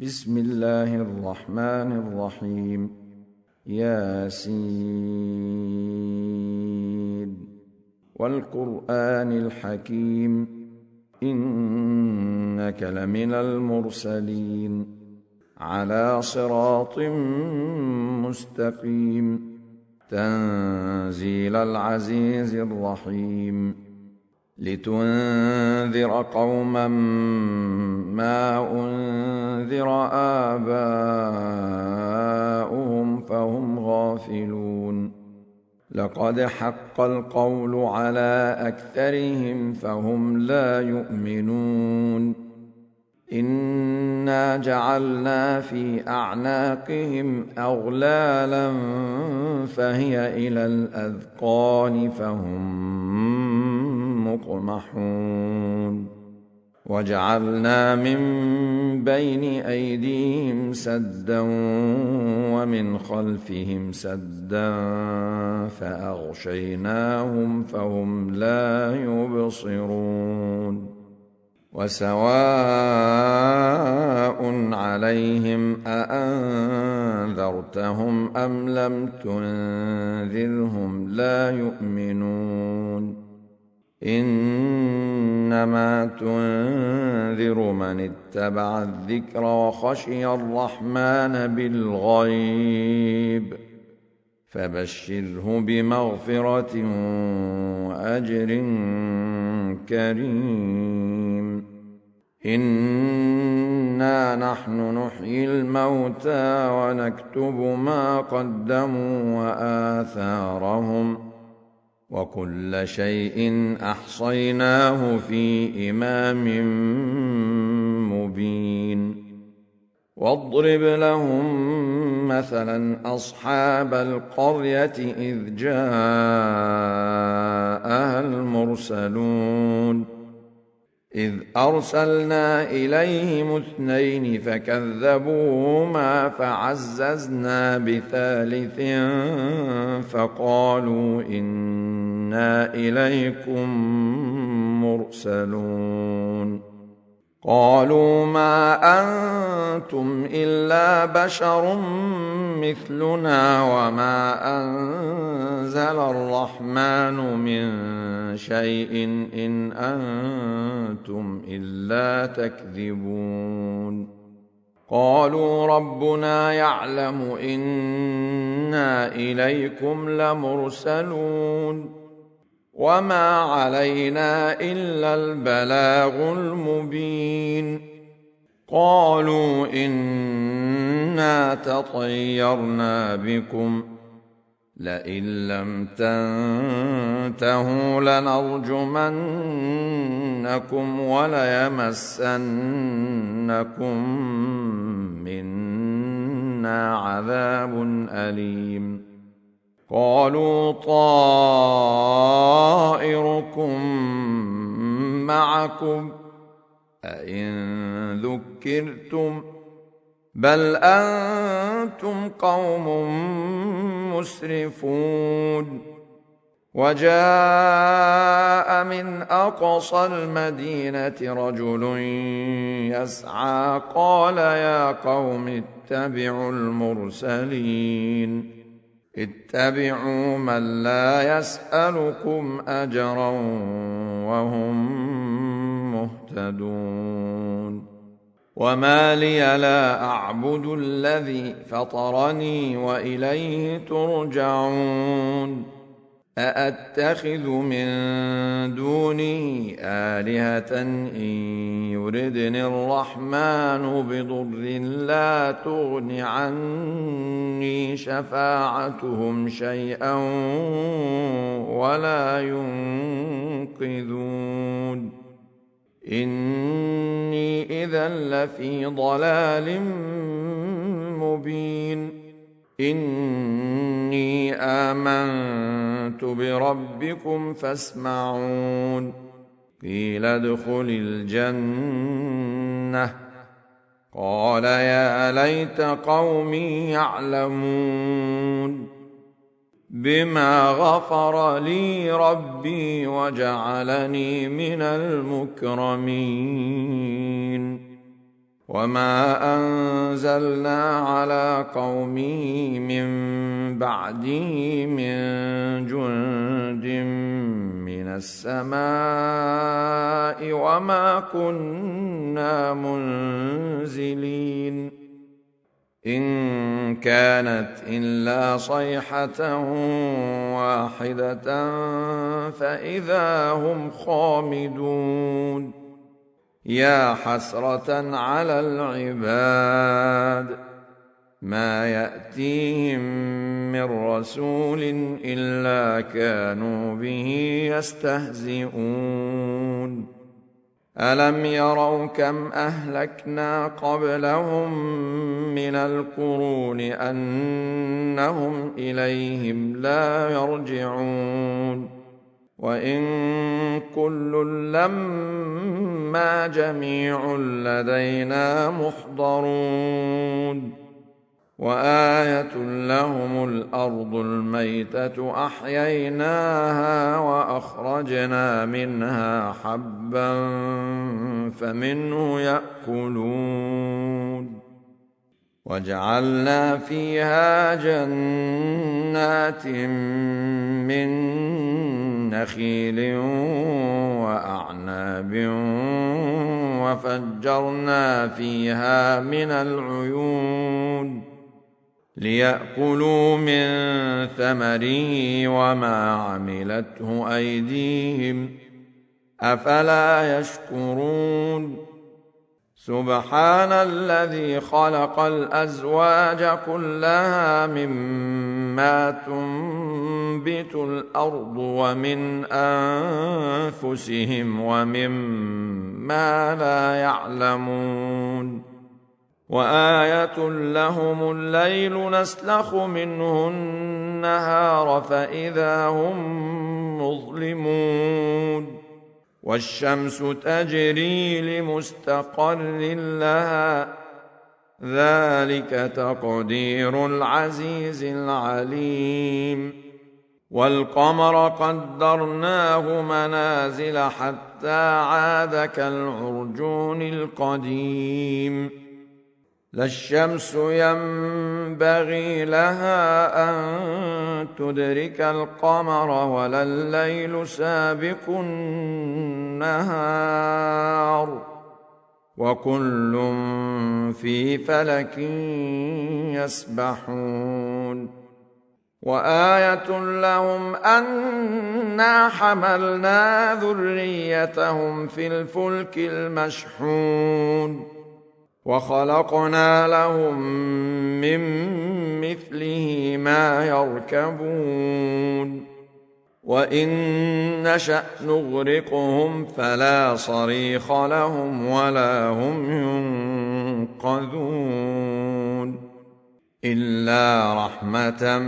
بسم الله الرحمن الرحيم. ياسين والقرآن الحكيم إنك لمن المرسلين على صراط مستقيم تنزيل العزيز الرحيم لتنذر قوما ما أنذر آباؤهم فهم غافلون لقد حق القول على أكثرهم فهم لا يؤمنون إنا جعلنا في أعناقهم أغلالا فهي إلى الأذقان فهم مقمحون وجعلنا من بين أيديهم سدا ومن خلفهم سدا فأغشيناهم فهم لا يبصرون وسواء عليهم أأنذرتهم أم لم تنذرهم لا يؤمنون إنما تنذر من اتبع الذكر وخشي الرحمن بالغيب فبشره بمغفرة وأجر كريم إنا نحن نحيي الموتى ونكتب ما قدموا وآثارهم وكل شيء أحصيناه في إمام مبين واضرب لهم مثلا أصحاب القرية إذ جاءها المرسلون إذ أرسلنا إليهم 2 فكذبوهما فعززنا بثالث فقالوا إنا إليكم مرسلون قالوا ما أنتم إلا بشر مثلنا وما أنزل الرحمن من شيء إن أنتم إلا تكذبون قالوا ربنا يعلم إنا إليكم لمرسلون وما علينا إلا البلاغ المبين قالوا إنا تطيرنا بكم لئن لم تنتهوا لنرجمنكم وليمسنكم منا عذاب أليم قالوا طائركم معكم أئن ذكرتم بل أنتم قوم مسرفون وجاء من أقصى المدينة رجل يسعى قال يا قوم اتبعوا المرسلين اتبعوا من لا يسألكم أجرا وهم مهتدون وما لي لا أعبد الذي فطرني وإليه ترجعون أأتخذ من دونه آلهة إن يردني الرحمن بضر لا تغن عني شفاعتهم شيئا ولا ينقذون إني إذا لفي ضلال مبين إني آمنت بربكم فاسمعون قيل ادخل الجنة قال يا ليت قومي يعلمون بما غفر لي ربي وجعلني من المكرمين وما أنزلنا على قومه من بعده من جند من السماء وما كنا منزلين إن كانت إلا صيحة واحدة فإذا هم خامدون يا حسرة على العباد ما يأتيهم من رسول إلا كانوا به يستهزئون ألم يروا كم أهلكنا قبلهم من القرون أنهم إليهم لا يرجعون وإن كل لما جميع لدينا محضرون وآية لهم الأرض الميتة أحييناها وأخرجنا منها حبا فمنه يأكلون وجعلنا فيها جنات من نخيل وأعناب وفجرنا فيها من العيون ليأكلوا من ثمره وما عملته أيديهم أفلا يشكرون سبحان الذي خلق الأزواج كلها مما تنبت الأرض ومن أنفسهم ومما لا يعلمون وآية لهم الليل نسلخ منه النهار فإذا هم مظلمون والشمس تجري لمستقر لها ذلك تقدير العزيز العليم والقمر قدرناه منازل حتى عاد كالعرجون القديم لا الشمس ينبغي لها أن تدرك القمر ولا الليل سابق النهار وكل في فلك يسبحون وآية لهم أنا حملنا ذريتهم في الفلك المشحون وخلقنا لهم من مثله ما يركبون وإن نشأ نغرقهم فلا صريخ لهم ولا هم ينقذون إلا رحمة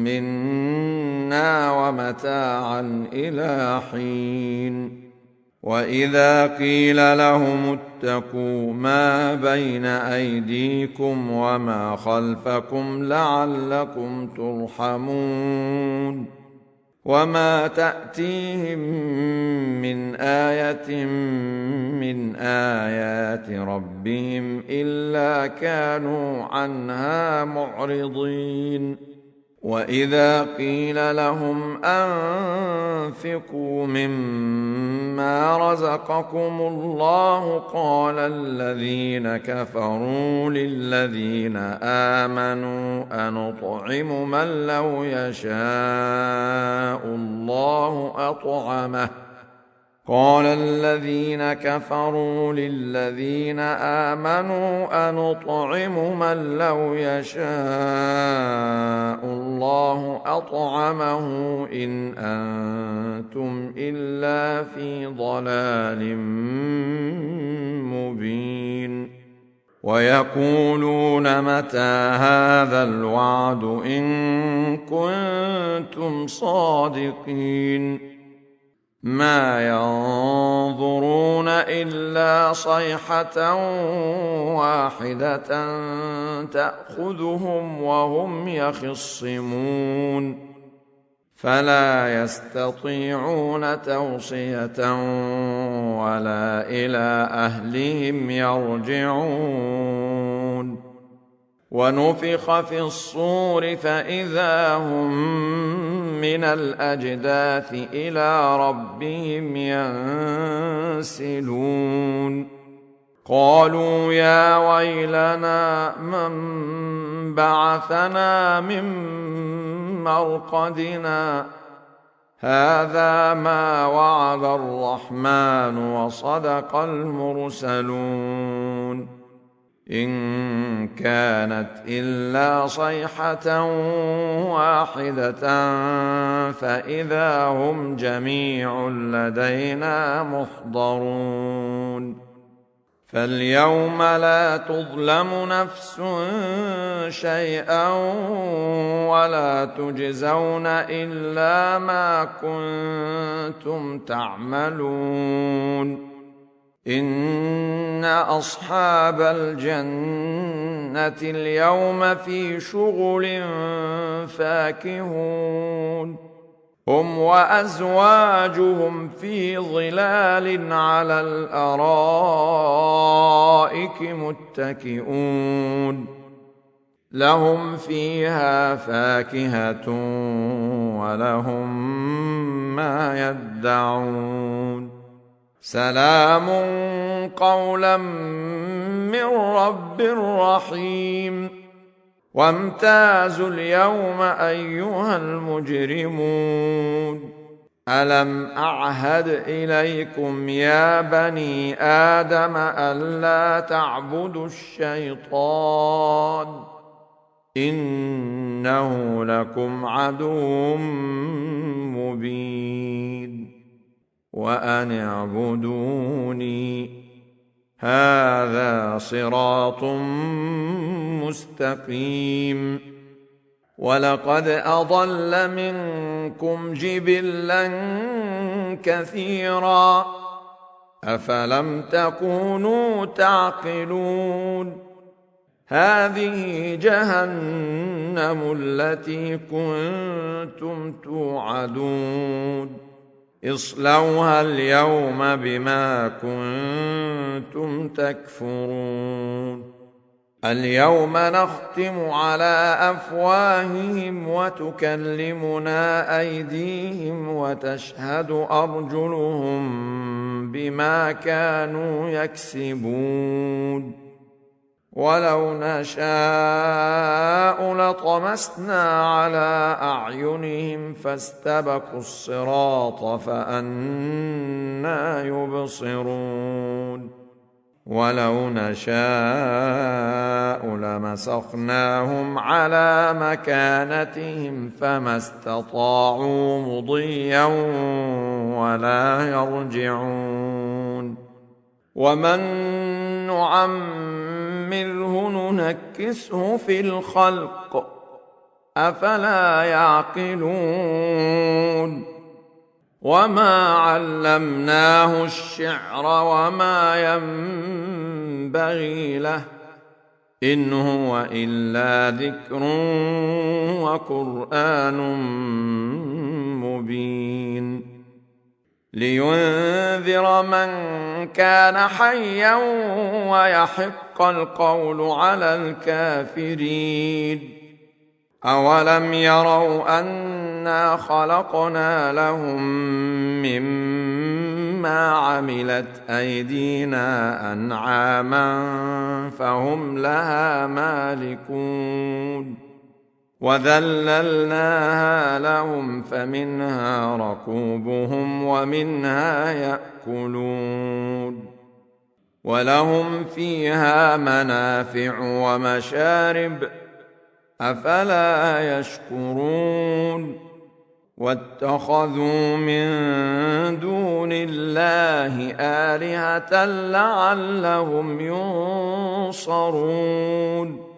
منا ومتاعا إلى حين وإذا قيل لهم اتقوا ما بين أيديكم وما خلفكم لعلكم ترحمون وما تأتيهم من آية من آيات ربهم إلا كانوا عنها معرضين وإذا قيل لهم أنفقوا مما رزقكم الله قال الذين كفروا للذين آمنوا أنطعم من لو يشاء الله أطعمه قال الذين كفروا للذين آمنوا أنطعم من لو يشاء الله أطعمه إن أنتم إلا في ضلال مبين ويقولون متى هذا الوعد إن كنتم صادقين ما ينظرون إلا صيحة واحدة تأخذهم وهم يخصمون فلا يستطيعون توصية ولا إلى أهلهم يرجعون ونفخ في الصور فإذا هم من الأجداث إلى ربهم ينسلون قالوا يا ويلنا من بعثنا من مرقدنا هذا ما وعد الرحمن وصدق المرسلون إن كانت إلا صيحة واحدة فإذا هم جميع لدينا محضرون فاليوم لا تظلم نفس شيئا ولا تجزون إلا ما كنتم تعملون إن أصحاب الجنة اليوم في شغل فاكهون هم وأزواجهم في ظلال على الأرائك متكئون لهم فيها فاكهة ولهم ما يدعون سلام قولا من رب رحيم وامتازوا اليوم أيها المجرمون ألم أعهد إليكم يا بني آدم ألا تعبدوا الشيطان إنه لكم عدو مبين وأن اعبدوني هذا صراط مستقيم ولقد أضل منكم جبلا كثيرا أفلم تكونوا تعقلون هذه جهنم التي كنتم توعدون اصلوها اليوم بما كنتم تكفرون اليوم نختم على أفواههم وتكلمنا أيديهم وتشهد أرجلهم بما كانوا يكسبون ولو نشاء لطمسنا على أعينهم فاستبقوا الصراط فأنى يبصرون ولو نشاء لمسخناهم على مكانتهم فما استطاعوا مضيا ولا يرجعون ومن نعمره ننكسه في الخلق أفلا يعقلون وما علمناه الشعر وما ينبغي له إن هو إلا ذكر وقرآن مبين لينذر من كان حيا ويحق القول على الكافرين أولم يروا أنا خلقنا لهم مما عملت أيدينا أنعاما فهم لها مالكون وذللناها لهم فمنها ركوبهم ومنها يأكلون ولهم فيها منافع ومشارب أفلا يشكرون واتخذوا من دون الله آلهة لعلهم ينصرون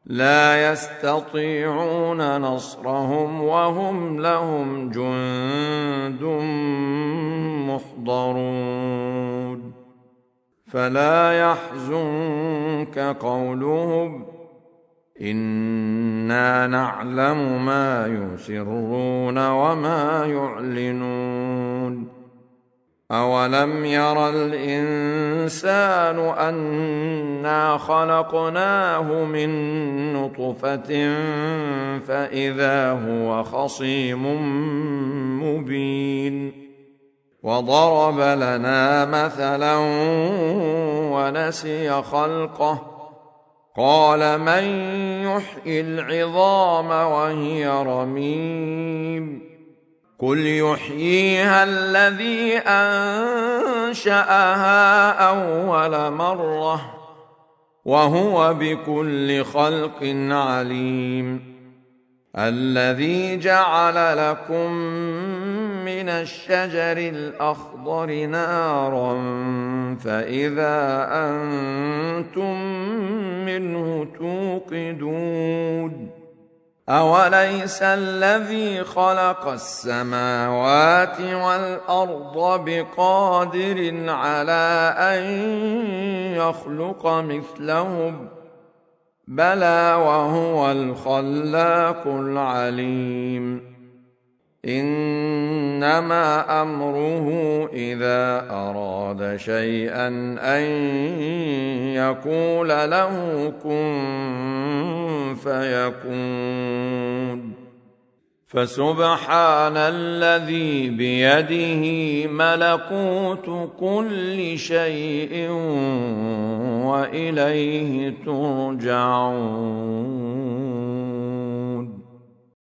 لا يستطيعون نصرهم وهم لهم جند محضرون فلا يحزنك قولهم إنا نعلم ما يسرون وما يعلنون أولم ير الإنسان أنا خلقناه من نطفة فإذا هو خصيم مبين وضرب لنا مثلا ونسي خلقه قال من يحيي العظام وهي رميم قل يحييها الذي أنشأها أول مرة وهو بكل خلق عليم الذي جعل لكم من الشجر الأخضر نارا فإذا أنتم منه توقدون أوليس الذي خلق السماوات والأرض بقادر على أن يخلق مثلهم بلى وهو الخلاق العليم إنما أمره إذا أراد شيئا أن يقول له كن فيكون فسبحان الذي بيده ملكوت كل شيء وإليه ترجعون.